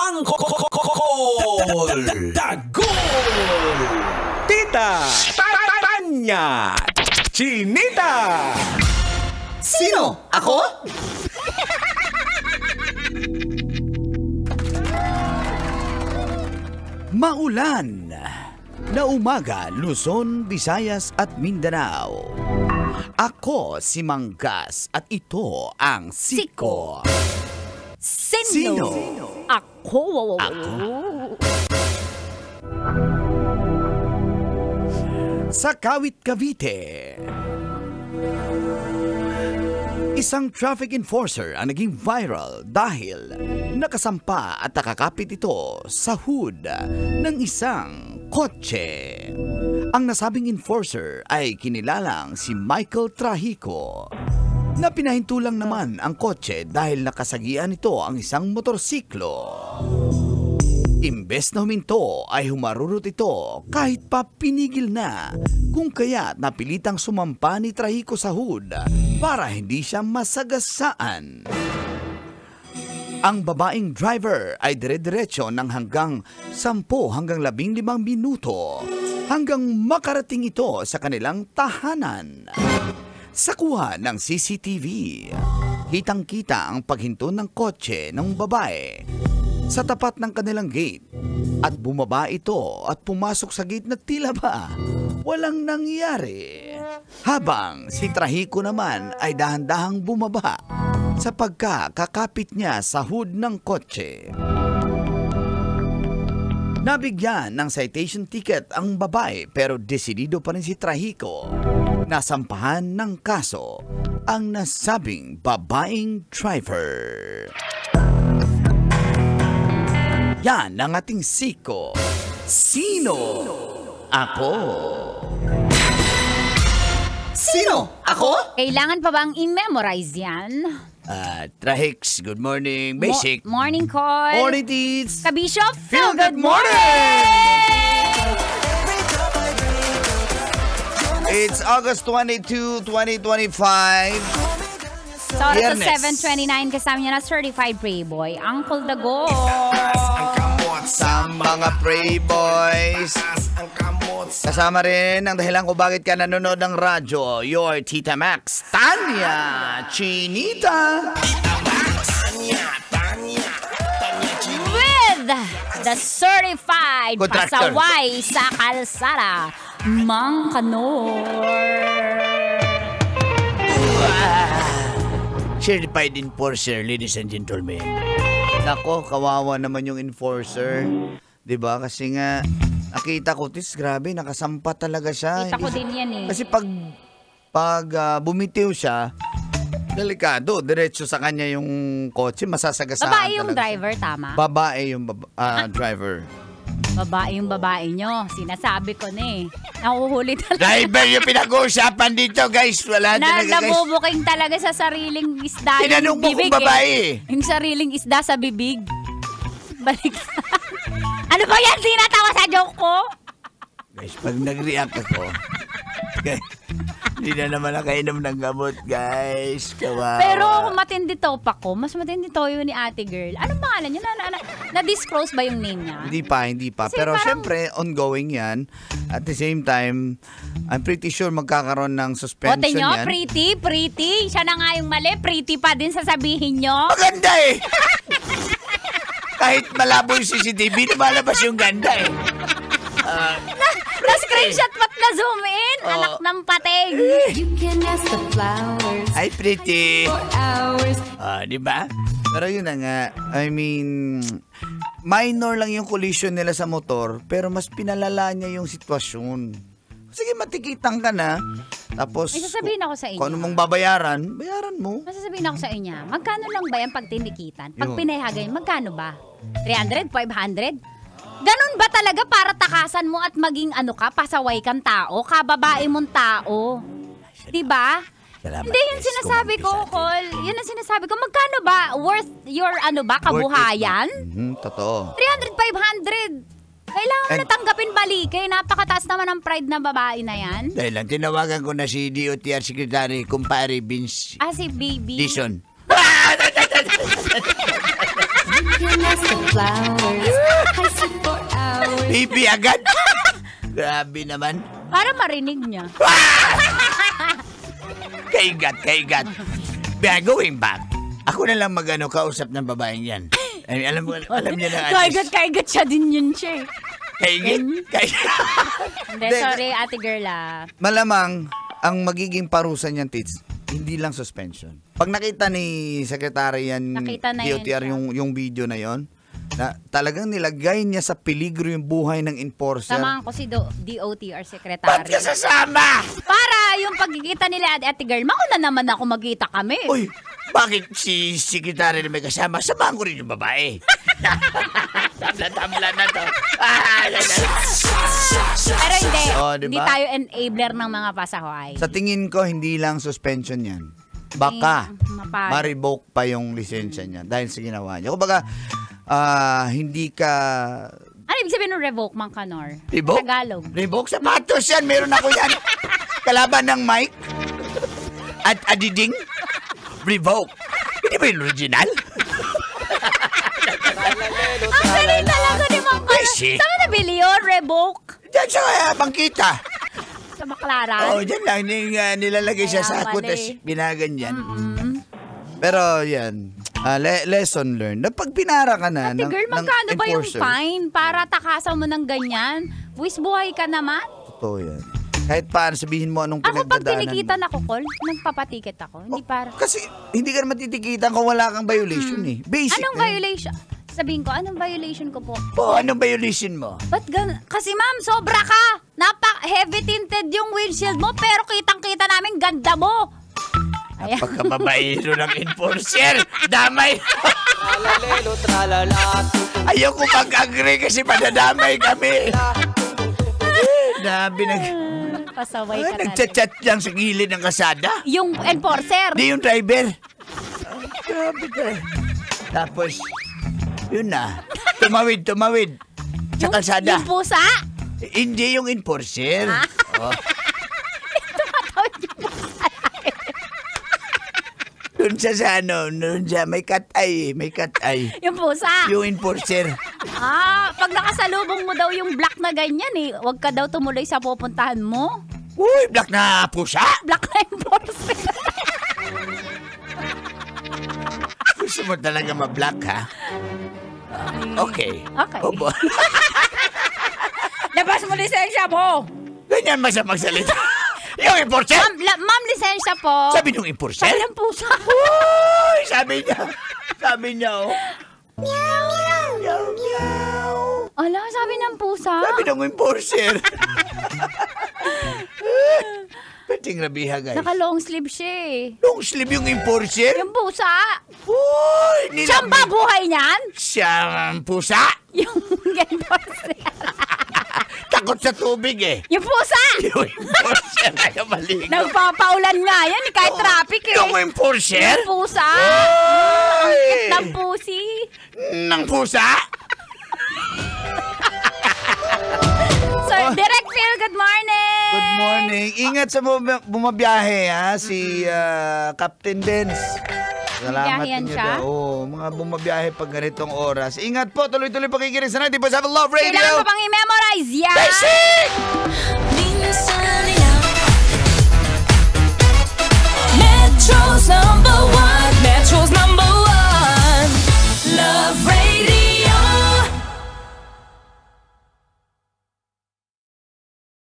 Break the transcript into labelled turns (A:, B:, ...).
A: Angkol! Dagol!
B: Tita! Tanya! Chinita!
A: Sino? Ako?
B: Maulan na umaga, Luzon, Visayas at Mindanao. Ako si Manggas at ito ang Siko.
C: Sino? Ako.
B: Sa Kawit, Cavite, isang traffic enforcer ang naging viral dahil nakasampa at nakakapit ito sa hood ng isang kotse. Ang nasabing enforcer ay kinilalang si Michael Trahico na pinahinto lang naman ang kotse dahil nakasagian ito ang isang motorsiklo. Imbes na huminto ay humarurot ito kahit pa pinigil na, kung kaya napilitang sumampa ni Trahico sa hood para hindi siya masagasaan. Ang babaeng driver ay dire-diretso ng hanggang 10 hanggang 15 minuto hanggang makarating ito sa kanilang tahanan. Sa kuha ng CCTV, kitang-kita ang paghinto ng kotse ng babae sa tapat ng kanilang gate at bumaba ito at pumasok sa gate na tila ba walang nangyari. Habang si Trahico naman ay dahan-dahang bumaba sa pagkakakapit niya sa hood ng kotse. Nabigyan ng citation ticket ang babae pero desidido pa rin si Trahico na sampahan ng kaso ang nasabing babaeng driver. Yan ang ating Siko. Sino? Ako.
A: Sino? Ako?
C: Kailangan pa bang i-memorize yan?
B: Trahix, good morning. Basic.
C: Morning, Col.
B: Morning, Teens.
C: Kabisyo,
B: Feel good morning! It's August 22, 2025.
C: Sa oras
B: Viernes.
C: sa 7:29, kasama niya na certified playboy, Uncle Dago.
B: Sa mga Pray Boys. Kasama rin ang dahilan kung bakit ka nanonood ng radyo, your Tita Max, Tanya Chinita.
C: With the certified
B: Contractor.
C: pasaway sa kalsada, Mang Kanor.
B: Certified enforcer, ladies and gentlemen. Nako, kawawa naman yung enforcer. 'Di ba? Kasi nga nakita ko, tis, grabe, nakasampa talaga siya.
C: Kita ko din yan eh.
B: Kasi pag bumitiw siya, delikado, diretso sa kanya yung kotse, masasagasaan
C: Babae yung
B: talaga.
C: driver, tama?
B: Babae yung driver.
C: Babae yung babae nyo. Sinasabi ko na eh. Nahuhuli talaga.
B: Driver yung pinag-uusapan dito, guys. Wala
C: Na
B: talaga, guys.
C: nabubuking talaga sa sariling isda
B: Tinanong
C: yung
B: mo
C: bibig
B: kung babae eh.
C: Yung sariling isda sa bibig. Balik. Ano ba yan? Sinatawa sa joke ko?
B: Guys, pag nag-react ako, guys, hindi na naman nakainom ng gamot, guys. Kawawa.
C: Pero kung matindi to pa ko, mas matindi to yun ni ate girl. Anong pangalan niya? Na-disclose ba yung name niya?
B: Hindi pa.
C: Kasi
B: Pero
C: parang-
B: syempre, ongoing yan. At the same time, I'm pretty sure magkakaroon ng suspension
C: Bote nyo,
B: yan.
C: pretty. Siya na nga yung mali. Pretty pa din sasabihin nyo.
B: Maganda eh! Kahit malabo yung CCTV, lumalabas yung ganda eh.
C: Na-screenshot pat na zoom in. Anak ng pating.
D: You can ask the flowers
B: Ay, pretty.
D: for hours.
B: Di ba? Pero yun na nga, I mean, minor lang yung collision nila sa motor, pero mas pinalala niya yung sitwasyon. Sige, matikitan ka na. Tapos,
C: May sasabihin ako sa inyo.
B: kung ano mong babayaran, bayaran mo.
C: Masasabihin ako sa inyo, magkano lang ba yan pag tinikitan? Pag
B: Yun.
C: pinahagay, magkano ba? 300? 500? Ganun ba talaga para takasan mo at maging pasaway kang tao, kababae mong tao? Diba?
B: Salamat,
C: Hindi yun
B: guys,
C: sinasabi ko,
B: kumampi sa atin.
C: Col. Yun ang sinasabi ko. Magkano ba worth your kabuhayan?
B: Totoo.
C: 300, 500. Kailangan mo
B: And-
C: na tanggapin balik. Napakataas naman ang pride ng babae na yan.
B: Dahil lang, tinawagan ko na si DOTR Secretary, kumpare Vince
C: Si baby.
B: Dison.
D: can ask the flowers. I sit for hours.
B: Baby agad. Grabe naman.
C: Para marinig niya.
B: Kaigat. Going back. Ako na lang kausap ng babaeng yan. Ay, alam niya na.
C: Kaigat siya din yun siya.
B: Kaigat.
C: Hindi, sorry, ate girl
B: Malamang, ang magiging parusa niyan, Tits, hindi lang suspension. Pag nakita ni Secretary yan,
C: Nakita na
B: DOTR
C: yan
B: yung video na yon, na talagang nilagay niya sa peligro yung buhay ng enforcer.
C: Samahan ko si DOTR
B: Ba't
C: Secretary.
B: ka sasama?
C: Para yung pagkikita nila ate girl, mauna naman ako magkita kami.
B: Uy, bakit si Secretary na may kasama? Samahan ko rin yung babae. Tabla na to.
C: Pero hindi,
B: Oh, diba?
C: hindi tayo enabler ng mga pasahway.
B: Sa tingin ko, hindi lang suspension yan. Baka ma-revoke pa yung lisensya niya dahil sa ginawa niya. Kumbaga, hindi ka...
C: Ano ibig sabihin ng revoke, Mang Kanor?
B: Revoke?
C: Tagalog.
B: Revoke? Sapatos yan. Meron ako yan. Kalaban ng mic. At adiding. Revoke. Hindi ba yung original?
C: Ang galing talaga ni Mang Kanor.
B: Kasi-
C: Saan mo nabili yun? Revoke?
B: Diyan sa bangkita.
C: Sa Baclaran?
B: Oo, dyan lang. Nilalagay siya sa
C: Kaya
B: ako,
C: mali.
B: tapos binaganyan. Pero yan, lesson learned. Na pag pinara ka na
C: Ate girl, magkano ba yung
B: enforcer,
C: fine para takasan mo ng ganyan? Buwis buhay ka naman.
B: Totoo yan. Kahit paano sabihin mo anong
C: Ako pag
B: pinagdadaanan
C: tinikitan
B: mo.
C: ako, Col, nagpapatikit ako. Hindi para...
B: Kasi hindi ka naman titikitan kung wala kang violation eh. Basic
C: Anong
B: na yun.
C: violation? Sabihin ko, anong violation ko po?
B: Anong violation mo?
C: Ba't ganun? Kasi ma'am, sobra ka. Heavy tinted yung windshield mo, pero kitang-kita namin ganda mo. Ayan.
B: Pagkababaero ng enforcer, damay. Ayoko mag-agree kasi madadamay kami. Dabi
C: Pasaway ka talaga.
B: nagchat-chat lang sa gilid ng kasada.
C: Yung enforcer.
B: Di yung driver. Grabe ka. Tapos, yun na. Tumawid. Sa kalsada.
C: Yung pusa.
B: Hindi yung enforcer. Oh.
C: Tumatawid yung pusa.
B: Doon sa may cat-eye.
C: Yung pusa.
B: Yung enforcer.
C: Pag nakasalubong mo daw yung black na ganyan huwag ka daw tumuloy sa pupuntahan mo.
B: Uy, black na pusa.
C: Black na enforcer.
B: Gusto mo talaga ma-black, ha? Okay. Obo.
C: Labas mo lisensya mo.
B: Ganyan ba siya magsalita? Yung enforcer?
C: Ma'am, lisensya po.
B: Sabi nung enforcer?
C: Sabi ng pusa.
B: Uy, sabi niya, oh. Meow.
C: Ala, sabi ng pusa.
B: Sabi nung enforcer. Pating nabiha, guys.
C: Naka-long sleeve siya
B: Long sleeve yung enforcer?
C: Yung pusa.
B: Uy,
C: Siyang babuhay niyan?
B: Siyang pusa?
C: Yung enforcer.
B: Takot sa tubig eh.
C: Yung pusa.
B: Yung enforcer ayaw maligo.
C: Nagpapaulan nga yan kahit traffic
B: Yung enforcer?
C: Yung pusa.
B: Uy!
C: Ng pusi.
B: Ng pusa?
C: Sir, Direct Phil, good morning.
B: Good morning. Ingat sa bumabiyahe, ha? Si Captain Benz. Salamat
C: Bumibiyahe yan
B: ninyo
C: siya?
B: daw. Mga bumabiyahe pag ganitong oras. Ingat po, tuloy-tuloy pakikinig sa 90.7 Love Radio.
C: Kailangan pa pang i-memorize yan.
B: Basic!
E: Metro's number one. Metro's number